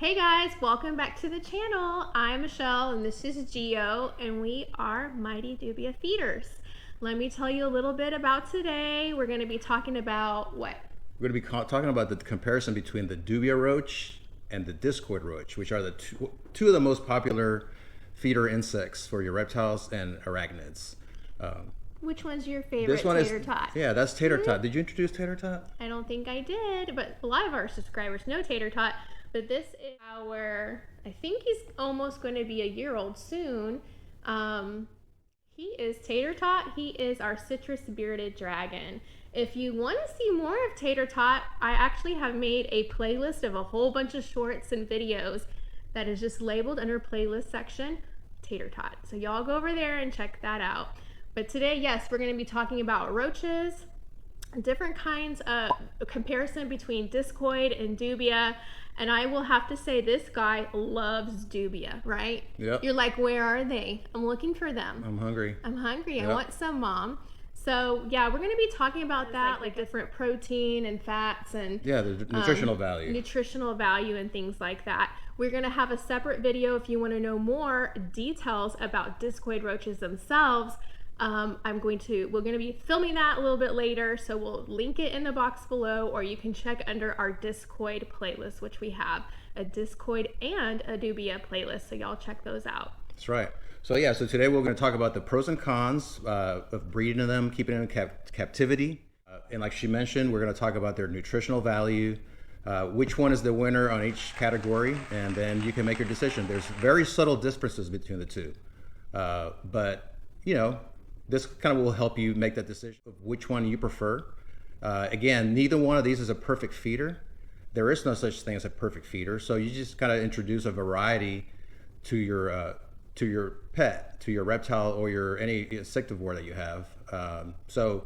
Hey guys, welcome back to the channel. I'm Michelle and this is Geo and we are Mighty Dubia Feeders. Let me tell you a little bit about today. We're going to be talking about what? We're going to be talking about the comparison between the Dubia roach and the Discoid roach, which are the two of the most popular feeder insects for your reptiles and arachnids. Which one's your favorite? This one Tater Tot. Yeah, that's Tater Tot. Did you introduce Tater Tot? I don't think I did, but a lot of our subscribers know Tater Tot. But this is I think he's almost going to be a year old soon. He is Tater Tot. He is our citrus bearded dragon. If you want to see more of Tater Tot, I actually have made a playlist of a whole bunch of shorts and videos that is just labeled under playlist section Tater Tot. So y'all go over there and check that out. But today, yes, we're going to be talking about roaches, different kinds of comparison between Discoid and Dubia. And I will have to say, this guy loves Dubia, right? Yep. You're like, where are they? I'm looking for them. I'm hungry. I'm hungry. Yep. I want some, Mom. So yeah, we're going to be talking about that, like different protein and fats and the nutritional value. Nutritional value and things like that. We're going to have a separate video if you want to know more details about Discoid roaches themselves. We're going to be filming that a little bit later, so we'll link it in the box below, or you can check under our Discoid playlist, which we have a Discoid and a Dubia playlist, so y'all check those out. That's right. So yeah, so today we're going to talk about the pros and cons of breeding them, keeping them in captivity. And like she mentioned, we're going to talk about their nutritional value, which one is the winner on each category, and then you can make your decision. There's very subtle differences between the two, but you know, this kind of will help you make that decision of which one you prefer. Again, neither one of these is a perfect feeder. There is no such thing as a perfect feeder. So you just kind of introduce a variety to your pet, to your reptile or any insectivore that you have. So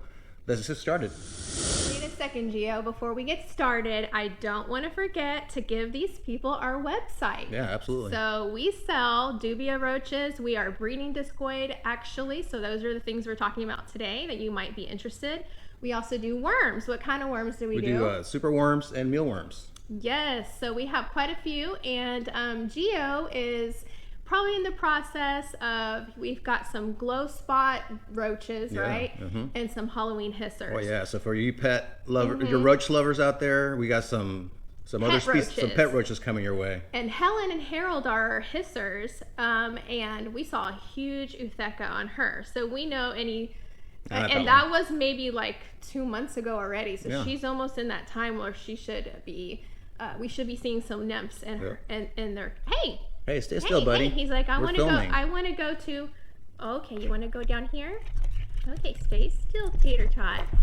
let's get started. Wait a second, Gio. Before we get started, I don't want to forget to give these people our website. Yeah, absolutely. So we sell Dubia roaches. We are breeding Discoid, actually. So those are the things we're talking about today that you might be interested. We also do worms. What kind of worms do we do? We do super worms and mealworms. Yes. So we have quite a few. And Gio is probably in the process of, we've got some glow spot roaches, right? Mm-hmm. And some Halloween hissers. Oh yeah, so for you pet lover, your roach lovers out there, we got some other species, some pet roaches coming your way. And Helen and Harold are our hissers, and we saw a huge Utheca on her. So we know and that was maybe like 2 months ago already. So yeah, she's almost in that time where she should be, we should be seeing some nymphs in her, in their, Hey, stay still, buddy. He's like, I want to go to, okay, you want to go down here? Okay, stay still, Tater Tot. Oh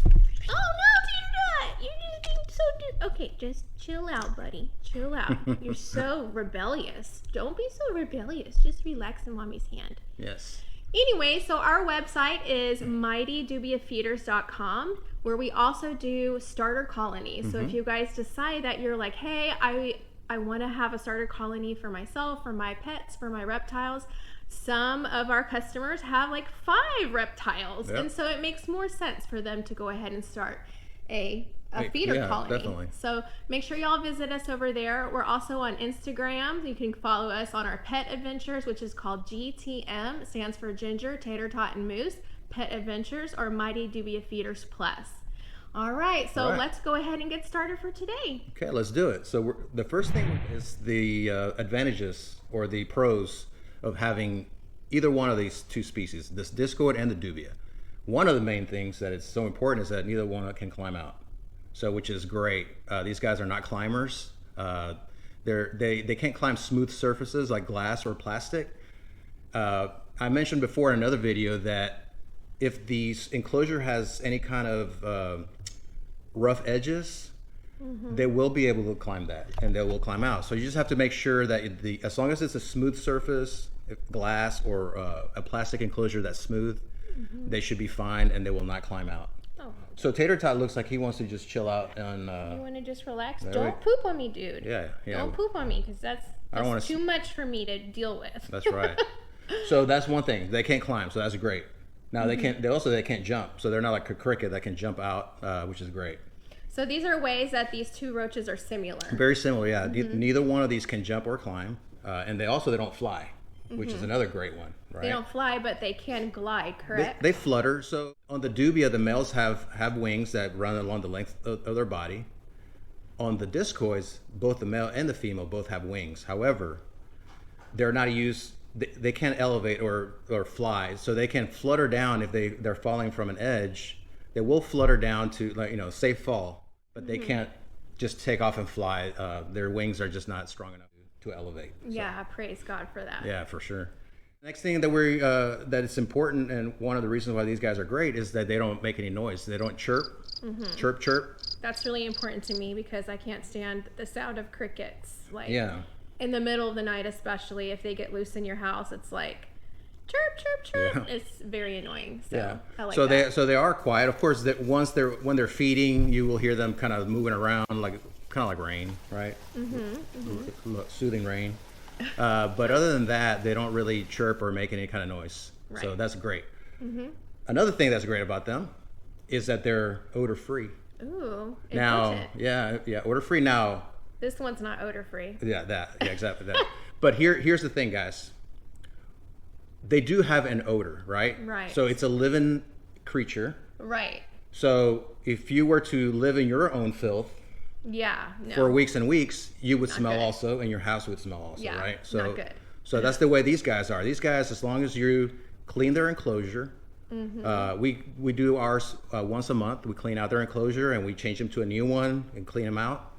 no, Tater Tot! You're just being so okay, just chill out, buddy. Chill out. You're so rebellious. Don't be so rebellious. Just relax in Mommy's hand. Yes. Anyway, so our website is mightydubiafeeders.com, where we also do starter colonies. So if you guys decide that you're like, hey, I want to have a starter colony for myself, for my pets, for my reptiles. Some of our customers have like 5 reptiles. Yep. And so it makes more sense for them to go ahead and start a feeder colony. Definitely. So make sure y'all visit us over there. We're also on Instagram. You can follow us on our pet adventures, which is called GTM. It stands for Ginger, Tater Tot, and Moose. Pet Adventures, or Mighty Dubia Feeders Plus. All right, so let's go ahead and get started for today. Okay, let's do it. So the first thing is the advantages or the pros of having either one of these two species, this Discoid and the Dubia. One of the main things that is so important is that neither one can climb out, so which is great. These guys are not climbers. They can't climb smooth surfaces like glass or plastic. I mentioned before in another video that if the enclosure has any kind of rough edges, they will be able to climb that, and they will climb out. So you just have to make sure that as long as it's a smooth surface, glass or a plastic enclosure that's smooth, they should be fine, and they will not climb out. Oh. So Tater Tot looks like he wants to just chill out and. You want to just relax? Don't poop on me, dude. Yeah. Don't poop on me, because that's too much for me to deal with. That's right. So that's one thing. They can't climb, so that's great. Now they can't jump, so they're not like a cricket that can jump out, which is great. So these are ways that these two roaches are similar. Very similar, yeah. Neither one of these can jump or climb, and they don't fly, which is another great one, right? They don't fly, but they can glide, correct? They flutter. So on the Dubia, the males have wings that run along the length of their body. On the Discoids, both the male and the female both have wings. However, they're not used. They can't elevate or fly, so they can flutter down if they're falling from an edge. They will flutter down to, like, safe fall, but they can't just take off and fly. Their wings are just not strong enough to elevate. So. Yeah, praise God for that. Yeah, for sure. Next thing that that it's important, and one of the reasons why these guys are great, is that they don't make any noise. They don't chirp, chirp. That's really important to me because I can't stand the sound of crickets. Like, yeah. In the middle of the night, especially if they get loose in your house, it's like chirp, chirp, chirp. Yeah. It's very annoying. So yeah. I like so that. they are quiet. Of course, that when they're feeding, you will hear them kind of moving around kind of like rain, right? Soothing rain. But other than that, they don't really chirp or make any kind of noise. Right. So that's great. Another thing that's great about them is that they're odor free. Ooh. Now, yeah, odor free. Now, this one's not odor free. Yeah, exactly that. But here's the thing, guys. They do have an odor, right? Right. So it's a living creature. Right. So if you were to live in your own filth, for weeks and weeks, you would smell also, and your house would smell also, right? So not good. So that's the way these guys are. These guys, as long as you clean their enclosure, we do ours once a month. We clean out their enclosure and we change them to a new one and clean them out.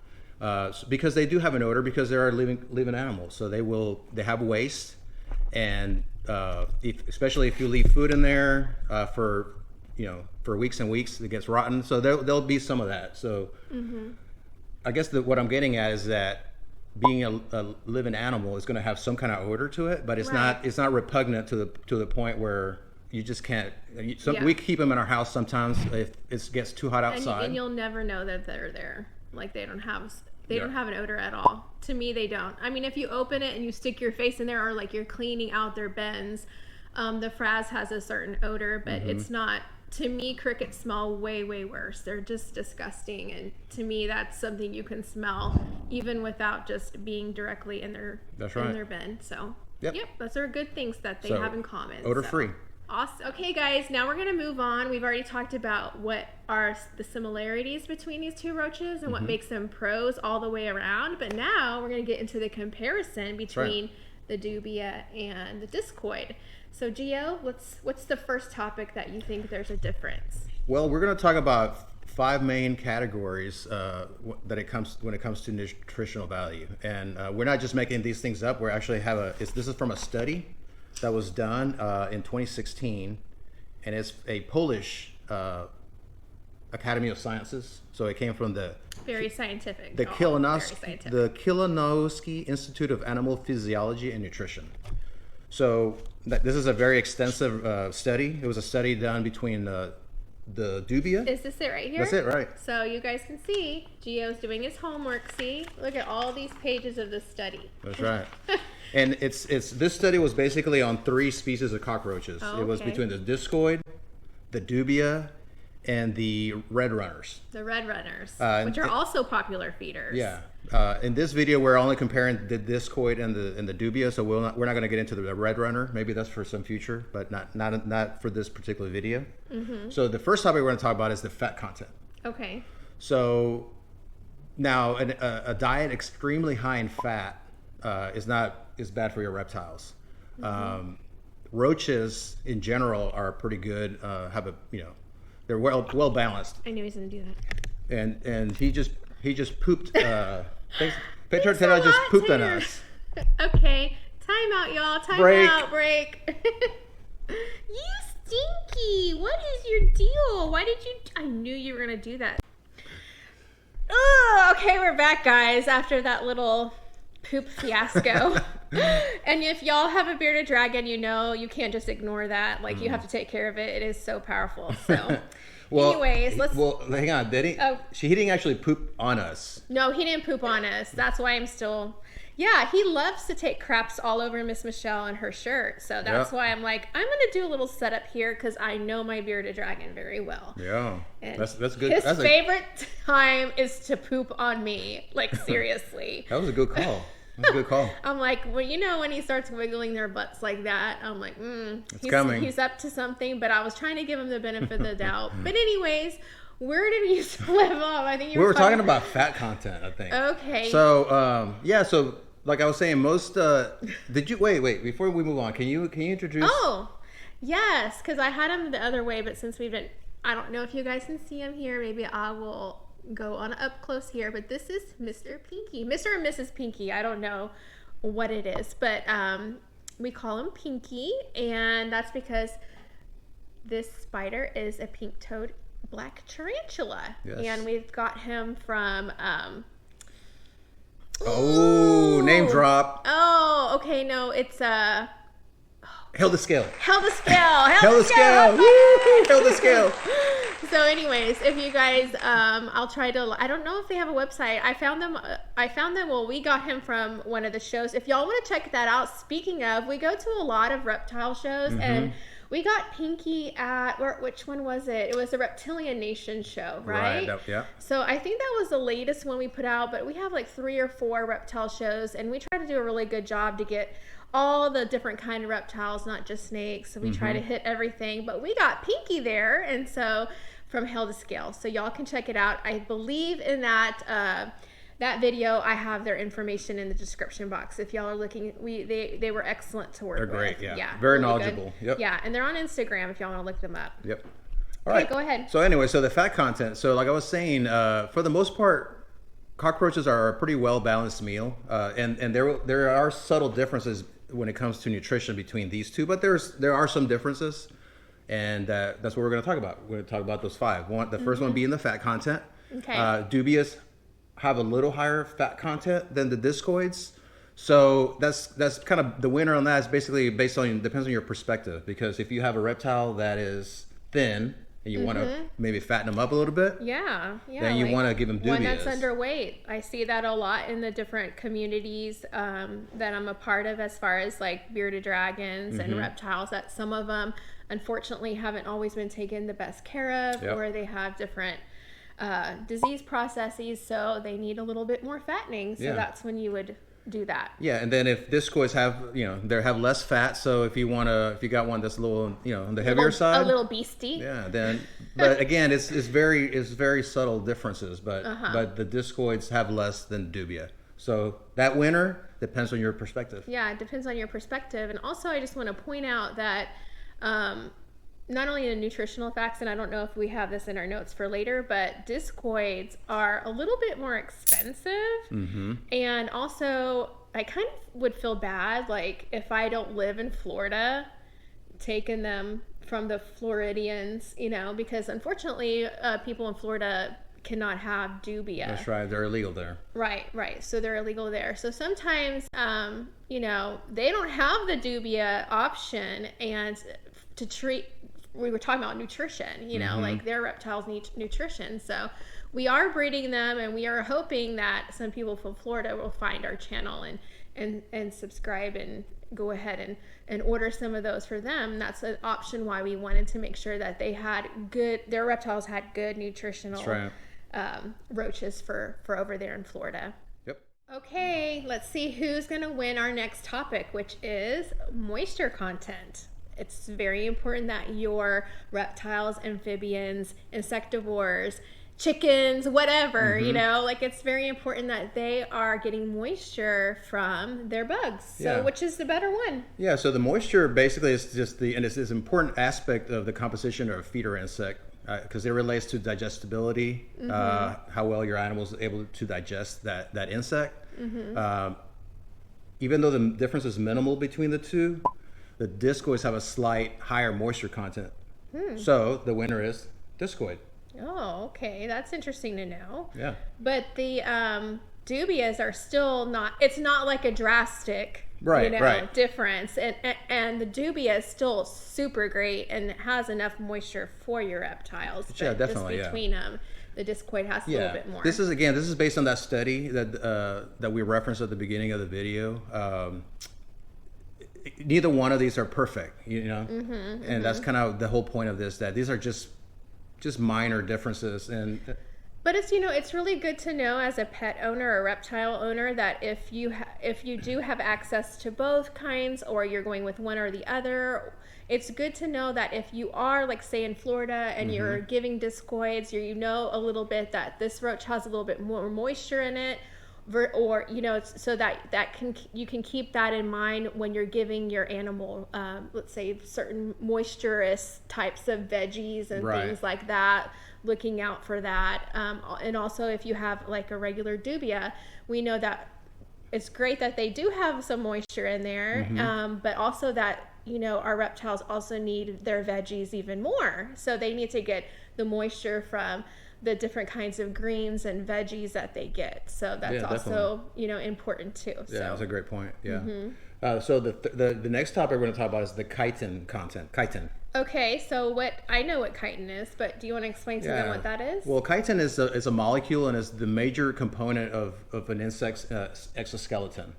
Because they do have an odor, because they are living animals, so they have waste, and especially if you leave food in there for weeks and weeks, it gets rotten. So there'll be some of that. So I guess what I'm getting at is that being a living animal is going to have some kind of odor to it, but it's not repugnant to the point where you just can't. We keep them in our house sometimes if it gets too hot outside, and you'll never know that they're there. Like they don't have an odor at all. To me, they don't. I mean, if you open it and you stick your face in there, or like you're cleaning out their bins, the frass has a certain odor, but it's not. To me, crickets smell way, way worse. They're just disgusting, and to me, that's something you can smell even without just being directly in their bin. So, yep, those are good things that they have in common. Odor free. Awesome. Okay, guys, now we're going to move on. We've already talked about what are the similarities between these two roaches and what makes them pros all the way around. But now we're going to get into the comparison between the Dubia and the Discoid. So, Gio, what's the first topic that you think there's a difference? Well, we're going to talk about 5 main categories when it comes to nutritional value. And we're not just making these things up. We actually have this is from a study that was done in 2016, and it's a Polish Academy of Sciences. So it came from the very scientific. The Kielonowski Institute of Animal Physiology and Nutrition. So this is a very extensive study. It was a study done between the Dubia. Is this it right here? That's it, right. So you guys can see Gio's doing his homework. See, look at all these pages of this study. That's right. And this study was basically on 3 species of cockroaches. Oh, it was between the Discoid, the Dubia, and the red runners. The red runners, which are also popular feeders. Yeah. In this video, we're only comparing the Discoid and the Dubia, so we're not going to get into the red runner. Maybe that's for some future, but not for this particular video. So the first topic we're going to talk about is the fat content. Okay. So now a diet extremely high in fat is bad for your reptiles. Roaches in general are pretty good. They're well balanced. I knew he was going to do that. And he just pooped. Tater Tot just pooped on us. Okay, time out, y'all. Time out. Break. You stinky. What is your deal? Why did you? I knew you were gonna do that. Oh, okay, we're back, guys. After that little poop fiasco. And if y'all have a bearded dragon, you know you can't just ignore that. Like you have to take care of it. It is so powerful. So. Anyways, let's. Well, hang on. Did he? Oh. He didn't actually poop on us. No, he didn't poop on us. That's why I'm still. Yeah, he loves to take craps all over Miss Michelle and her shirt. So that's why I'm like, I'm gonna do a little setup here because I know my bearded dragon very well. Yeah, and that's good. His that's favorite time is to poop on me. Like seriously. That was a good call. That's a good call. I'm like, well, you know, when he starts wiggling their butts like that, I'm like, it's coming. He's up to something. But I was trying to give him the benefit of the doubt. But anyways. Where did we live off? I think we were talking about fat content, I think. Okay. So, so like I was saying, most, did you, wait, before we move on, can you introduce? Oh, yes, because I had him the other way, but since we've been, I don't know if you guys can see him here, maybe I will go on up close here, but this is Mr. Pinky, Mr. and Mrs. Pinky. I don't know what it is, but we call him Pinky, and that's because this spider is a pink-toed black tarantula. Yes. And we've got him from name drop. Oh, okay, no, it's Held the Scale. Held the Scale. Held the Scale. Woo! Held the Scale. So anyways, if you guys I'll try to, I don't know if they have a website. I found them, well, we got him from one of the shows. If y'all want to check that out, speaking of, we go to a lot of reptile shows and we got Pinky at, which one was it? It was the Reptilian Nation show, right? Right, yeah. So I think that was the latest one we put out, but we have like 3 or 4 reptile shows, and we try to do a really good job to get all the different kind of reptiles, not just snakes. So we try to hit everything, but we got Pinky there, and so from Held the Scale. So y'all can check it out. I believe in that that video, I have their information in the description box. If y'all are looking, they were excellent to work with. They're great, yeah. Very really knowledgeable. Yep. Yeah, and they're on Instagram if y'all want to look them up. Yep. All right, go ahead. So anyway, so the fat content. So like I was saying, for the most part, cockroaches are a pretty well balanced meal, and there are subtle differences when it comes to nutrition between these two, but there are some differences, and that's what we're going to talk about. We're going to talk about those 5. The first one being the fat content. Okay. Dubias have a little higher fat content than the discoids, so that's kind of the winner on that. Is basically depends on your perspective, because if you have a reptile that is thin and you want to maybe fatten them up a little bit, then you want to give them dubias. One that's underweight. I see that a lot in the different communities that I'm a part of, as far as like bearded dragons and reptiles, that some of them unfortunately haven't always been taken the best care of, or they have different disease processes, so they need a little bit more fattening. So that's when you would do that. Yeah, and then if discoids have, they have less fat, so if you got one that's a little, on the heavier side, a little beastie. Yeah, then, but again, it's very subtle differences, but the discoids have less than dubia. So that winner depends on your perspective. Yeah, it depends on your perspective, and also I just want to point out that not only the nutritional facts, and I don't know if we have this in our notes for later, but discoids are a little bit more expensive. And also, I kind of would feel bad, like, if I don't live in Florida, taking them from the Floridians, because unfortunately, people in Florida cannot have dubia. That's right. They're illegal there. Right. So they're illegal there. So sometimes, they don't have the dubia option, and to treat, we were talking about nutrition, like their reptiles need nutrition. So we are breeding them, and we are hoping that some people from Florida will find our channel and subscribe and go ahead and order some of those for them. That's an option why we wanted to make sure that their reptiles had good nutritional roaches for over there in Florida. Yep. Okay, let's see who's going to win our next topic, which is moisture content. It's very important that your reptiles, amphibians, insectivores, chickens, whatever, it's very important that they are getting moisture from their bugs. So which is the better one? Yeah, so the moisture basically is just and it's this important aspect of the composition of a feeder insect, because it relates to digestibility, how well your animal is able to digest that insect. Even though the difference is minimal between the two, the discoids have a slight higher moisture content. So the winner is discoid. Oh, okay. That's interesting to know. Yeah. But the dubias are still not, it's not like a drastic difference, and the dubia is still super great and it has enough moisture for your reptiles. Yeah, definitely. Just between them, the discoid has a little bit more. This is based on that study that we referenced at the beginning of the video. Neither one of these are perfect, and that's kind of the whole point of this, that these are just minor differences. And but it's it's really good to know as a pet owner or reptile owner that if you do have access to both kinds, or you're going with one or the other, it's good to know that if you are, like, say in Florida and you're giving discoids, a little bit that this roach has a little bit more moisture in it, or so that you can keep that in mind when you're giving your animal, let's say, certain moisturous types of veggies and things like that, looking out for that. And also, if you have like a regular dubia, we know that it's great that they do have some moisture in there, but also that our reptiles also need their veggies even more, so they need to get the moisture from the different kinds of greens and veggies that they get. So that's also important too. Yeah, that's a great point. So the next topic we're going to talk about is the chitin content. Chitin. Okay, so I know what chitin is, but do you want to explain to them what that is? Well, chitin is a molecule and is the major component of an insect's exoskeleton.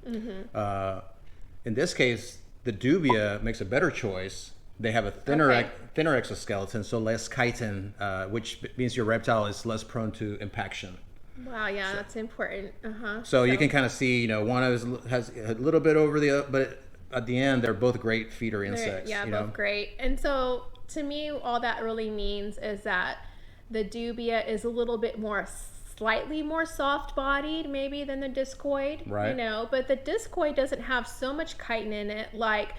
In this case, the dubia makes a better choice. They have a thinner exoskeleton, so less chitin, which means your reptile is less prone to impaction. Wow, yeah, that's important. So you can kind of see, one has a little bit over the other, but at the end, they're both great feeder insects. Yeah, both great. And so to me, all that really means is that the dubia is a little bit slightly more soft-bodied maybe than the discoid, but the discoid doesn't have so much chitin in it like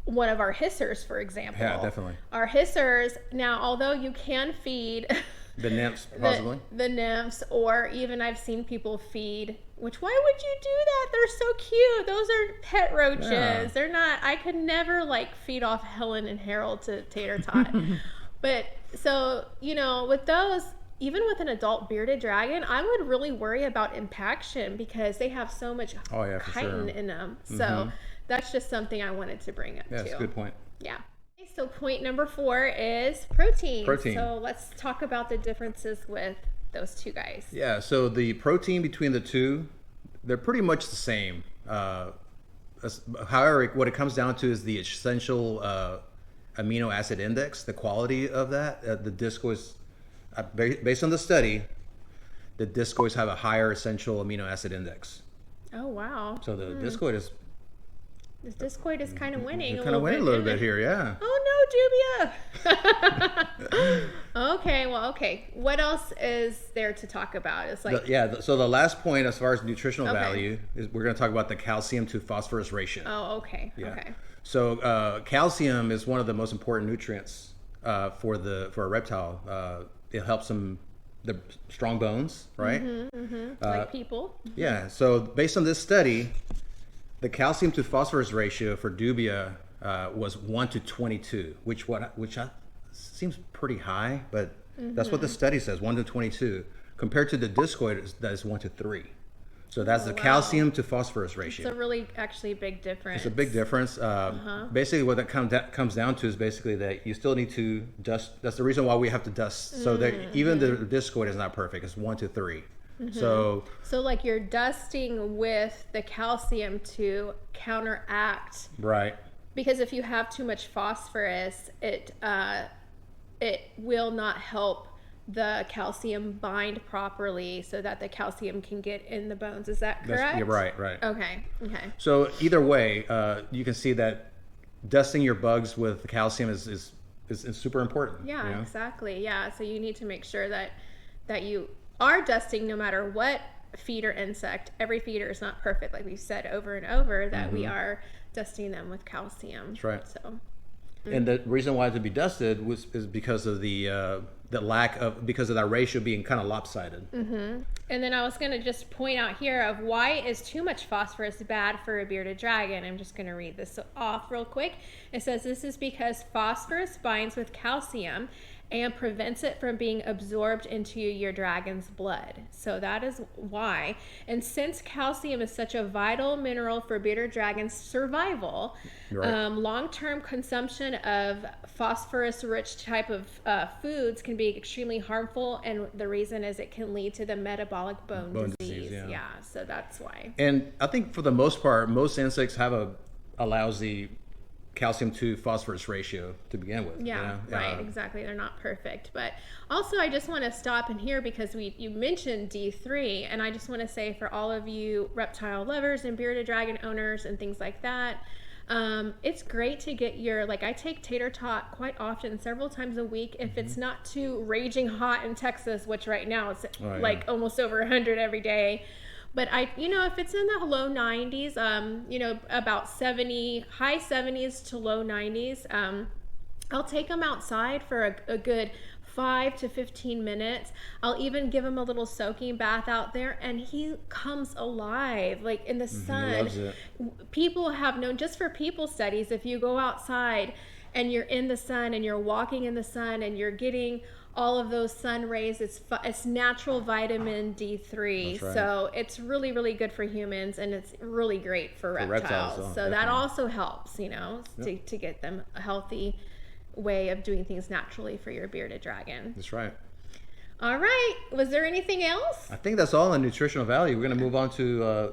one of our hissers, for example. Yeah, definitely. Our hissers, now, although you can feed the nymphs, possibly the nymphs, or even I've seen people feed, which, why would you do that? They're so cute. Those are pet roaches. Yeah. They're not, I could never feed off Helen and Harold to Tater Tot. But so, with those, even with an adult bearded dragon, I would really worry about impaction because they have so much chitin in them. So that's just something I wanted to bring up too. Yeah, that's a good point. Yeah. Okay, so point number 4 is protein. So let's talk about the differences with those two guys. Yeah, so the protein between the two, they're pretty much the same. However, what it comes down to is the essential amino acid index, the quality of that. The discoids, based on the study, the discoids have a higher essential amino acid index. Oh, wow. So the discoid is... This discoid is kind of winning. Kind of winning a little bit here, yeah. Oh no, dubia. Okay. What else is there to talk about? It's like so the last point as far as nutritional value is we're going to talk about the calcium to phosphorus ratio. Oh, okay. Yeah. Okay. So calcium is one of the most important nutrients for a reptile. It helps them the strong bones, right? Like people. Yeah. So based on this study, the calcium to phosphorus ratio for dubia was 1:22, which seems pretty high, but that's what the study says, 1:22, compared to the discoid that is 1:3. So that's the calcium to phosphorus ratio. It's a really actually big difference. It's a big difference. Basically, what that comes down to is basically that you still need to dust. That's the reason why we have to dust. So that even the discoid is not perfect. It's 1:3. So like you're dusting with the calcium to counteract. Right. Because if you have too much phosphorus, it will not help the calcium bind properly so that the calcium can get in the bones. Is that correct? You're right. Okay. So either way, you can see that dusting your bugs with calcium is super important. Yeah, exactly. Yeah. So you need to make sure that you are dusting no matter what feeder insect. Every feeder is not perfect, like we've said over and over, that we are dusting them with calcium. That's right. So, and the reason why it to be dusted is because of the lack of, because of that ratio being kind of lopsided. And then I was going to just point out here of why is too much phosphorus bad for a bearded dragon. I'm just going to read this off real quick. It says this is because phosphorus binds with calcium and prevents it from being absorbed into your dragon's blood. So that is why. And since calcium is such a vital mineral for bearded dragon's survival, Right. long-term consumption of phosphorus-rich type of foods can be extremely harmful, and the reason is it can lead to the metabolic bone disease. Yeah, so that's why. And I think for the most part, most insects have a lousy calcium to phosphorus ratio to begin with. Yeah, right, exactly. They're not perfect. But also, I just want to stop in here because you mentioned D3, and I just want to say for all of you reptile lovers and bearded dragon owners and things like that, it's great to get your, like, I take Tater Tot quite often, several times a week, if it's not too raging hot in Texas, which right now it's almost over 100 every day. But if it's in the low 90s, about 70, high 70s to low 90s, I'll take them outside for a good 5 to 15 minutes. I'll even give him a little soaking bath out there, and he comes alive, like in the sun. He loves it. People have known, just for people studies, if you go outside and you're in the sun and you're walking in the sun and you're getting all of those sun rays, it's natural vitamin D3. That's right. So it's really, really good for humans, and it's really great for reptiles. So definitely. that also helps, to get them a healthy way of doing things naturally for your bearded dragon. That's right. All right. Was there anything else? I think that's all on nutritional value. We're going to move on to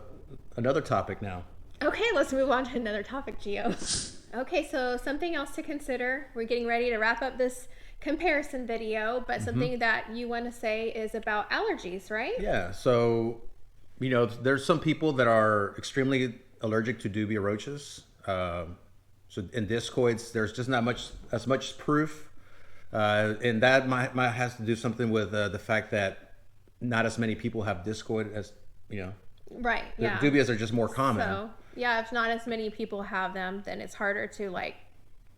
another topic now. Okay, let's move on to another topic, Gio. Okay, so something else to consider. We're getting ready to wrap up this comparison video, but something that you want to say is about allergies, right? Yeah. So, there's some people that are extremely allergic to Dubia roaches. So in discoids, there's just not as much proof, and that might has to do something with the fact that not as many people have discoid as Right. Yeah. Dubias are just more common. So yeah, if not as many people have them, then it's harder to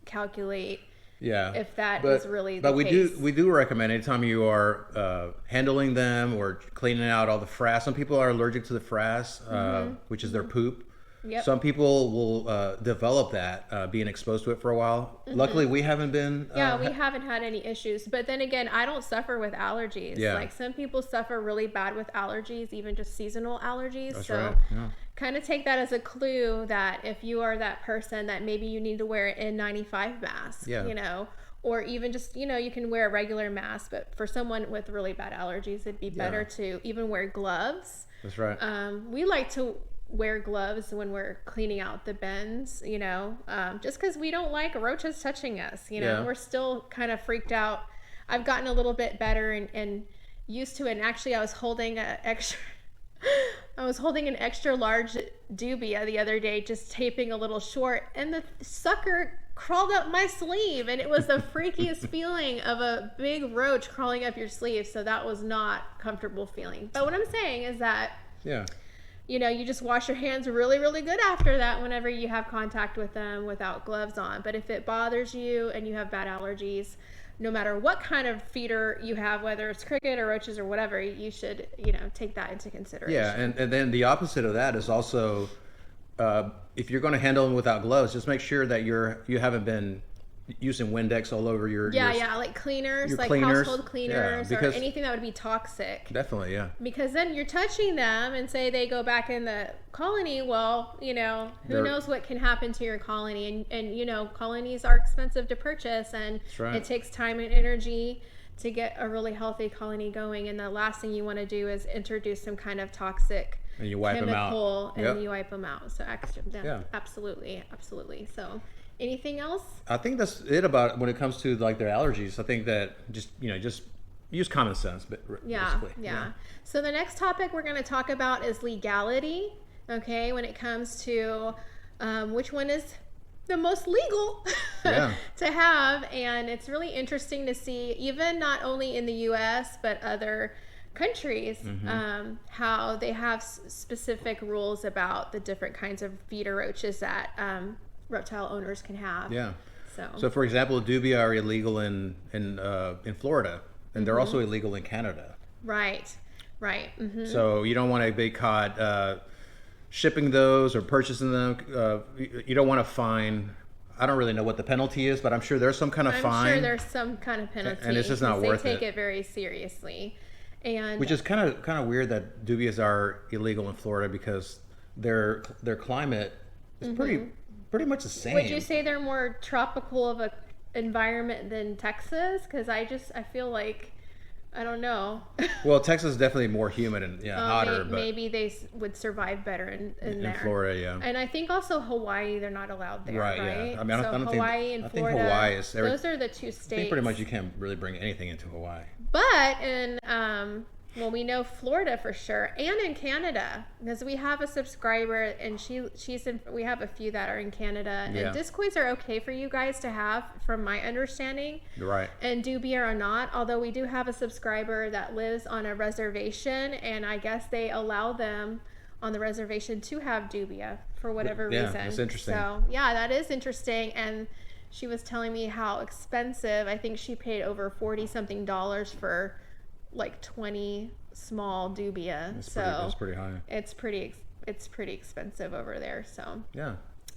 calculate. Yeah. If that is really the case. But we do recommend anytime you are handling them or cleaning out all the frass. Some people are allergic to the frass, which is their poop. Yep. Some people will develop that being exposed to it for a while. Luckily, we haven't been. Yeah, we haven't had any issues. But then again, I don't suffer with allergies. Yeah. Like some people suffer really bad with allergies, even just seasonal allergies. That's so right. Yeah. kind of take that as a clue that if you are that person that maybe you need to wear an N95 mask, or even just, you can wear a regular mask. But for someone with really bad allergies, it'd be better to even wear gloves. That's right. We like to wear gloves when we're cleaning out the bins, just because we don't like roaches touching us, we're still kind of freaked out. I've gotten a little bit better and used to it. And actually I was holding an extra large dubia the other day, just taping a little short, and the sucker crawled up my sleeve, and it was the freakiest feeling of a big roach crawling up your sleeve. So that was not comfortable feeling. But what I'm saying is that you just wash your hands really, really good after that whenever you have contact with them without gloves on. But if it bothers you and you have bad allergies, no matter what kind of feeder you have, whether it's cricket or roaches or whatever, you should, take that into consideration. Yeah, and then the opposite of that is also, if you're going to handle them without gloves, just make sure that you haven't been using Windex all over your like cleaners, your like cleaners. household cleaners, or anything that would be toxic. Definitely, yeah. Because then you're touching them, and say they go back in the colony, well, who knows what can happen to your colony, and colonies are expensive to purchase, and it takes time and energy to get a really healthy colony going, and the last thing you want to do is introduce some kind of toxic and you wipe chemical them out. And you wipe them out. So absolutely. So anything else? I think that's it about when it comes to their allergies. I think that just use common sense, basically. Yeah. So the next topic we're going to talk about is legality. Okay, when it comes to which one is the most legal to have, and it's really interesting to see, even not only in the U.S. but other countries, how they have specific rules about the different kinds of feeder roaches that reptile owners can have. Yeah. So for example, dubia are illegal in Florida, and they're also illegal in Canada. Right. So you don't want to be caught shipping those or purchasing them. You don't want to fine I don't really know what the penalty is, but I'm sure there's some kind of fine. I'm sure there's some kind of penalty. And it's just not worth it. They take it very seriously. And which is kind of weird that dubias are illegal in Florida because their climate is pretty much the same. Would you say they're more tropical of a environment than Texas? Because I feel like, I don't know. Well, Texas is definitely more humid and hotter. Maybe they would survive better in there. Florida, yeah. And I think also Hawaii, they're not allowed there, right? Yeah. I mean, I think Hawaii is. Those are the two states. I think pretty much you can't really bring anything into Hawaii. But in we know Florida for sure, and in Canada, because we have a subscriber, and we have a few that are in Canada, and discoids are okay for you guys to have, from my understanding. Right. And dubia are not, although we do have a subscriber that lives on a reservation, and I guess they allow them on the reservation to have dubia for whatever reason. Yeah, that's interesting. So, yeah, that is interesting. And she was telling me how expensive. I think she paid over $40-something for like 20 small dubia. That's pretty high. It's pretty expensive over there. So yeah.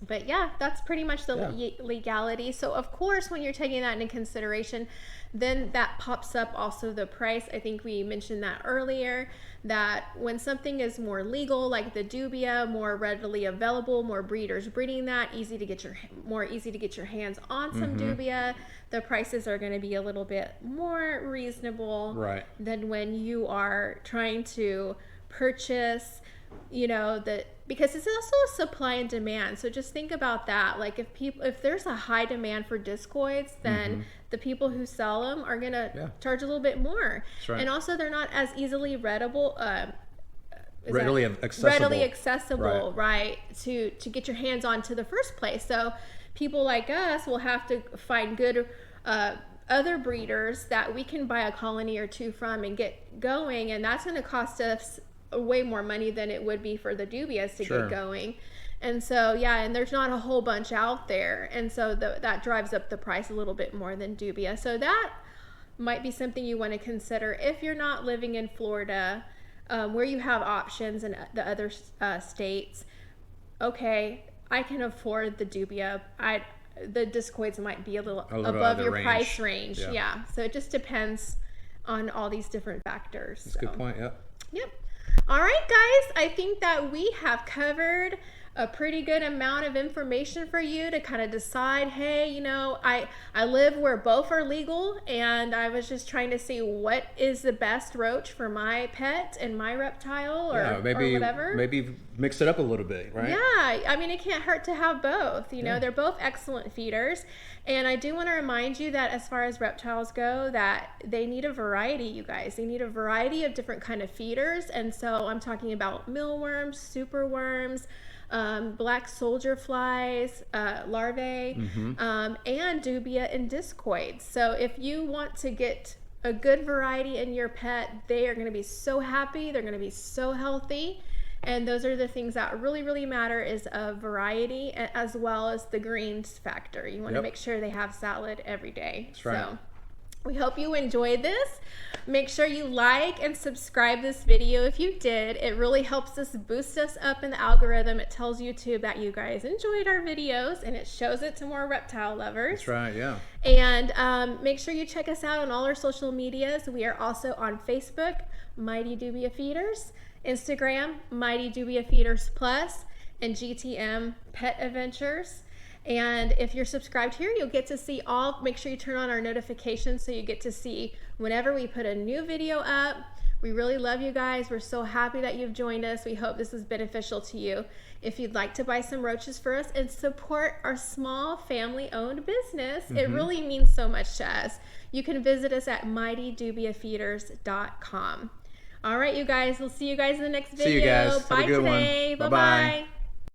But yeah, that's pretty much the legality. So of course, when you're taking that into consideration, then that pops up also the price. I think we mentioned that earlier, that when something is more legal, like the dubia, more readily available, more breeders breeding that, more easy to get your hands on some dubia, the prices are going to be a little bit more reasonable than when you are trying to purchase, because it's also a supply and demand. So just think about that. Like if there's a high demand for discoids, then the people who sell them are going to charge a little bit more. That's right. And also they're not as easily readily accessible, right, to get your hands on to the first place. So people like us will have to find good other breeders that we can buy a colony or two from and get going, and that's going to cost us way more money than it would be for the dubias to get going. And so and there's not a whole bunch out there, and so that drives up the price a little bit more than dubia. So that might be something you want to consider if you're not living in Florida, where you have options in the other states. Okay, I can afford the dubia. The discoids might be a little above your price range. Yeah. So it just depends on all these different factors. That's a good point. Yep. All right, guys, I think that we have covered a pretty good amount of information for you to kind of decide, hey, I live where both are legal, and I was just trying to see what is the best roach for my pet and my reptile or whatever. Maybe mix it up a little bit, right? Yeah, I mean, it can't hurt to have both. They're both excellent feeders. And I do want to remind you that as far as reptiles go, that they need a variety, you guys. They need a variety of different kind of feeders. And so I'm talking about mealworms, superworms, black soldier flies, larvae, and dubia and discoids. So if you want to get a good variety in your pet, they are going to be so happy. They're going to be so healthy. And those are the things that really, really matter, is a variety as well as the greens factor. You want to make sure they have salad every day. That's right. So we hope you enjoyed this. Make sure you like and subscribe this video if you did. It really helps us boost us up in the algorithm. It tells YouTube that you guys enjoyed our videos, and it shows it to more reptile lovers. That's right, yeah. And make sure you check us out on all our social medias. We are also on Facebook, Mighty Dubia Feeders, Instagram, Mighty Dubia Feeders Plus, and GTM Pet Adventures. And if you're subscribed here, you'll get to see make sure you turn on our notifications so you get to see whenever we put a new video up. We really love you guys. We're so happy that you've joined us. We hope this is beneficial to you. If you'd like to buy some roaches for us and support our small family-owned business, it really means so much to us. You can visit us at mightydubiafeeders.com. All right, you guys. We'll see you guys in the next video. See you guys. Bye Have a good today. one. Bye-bye.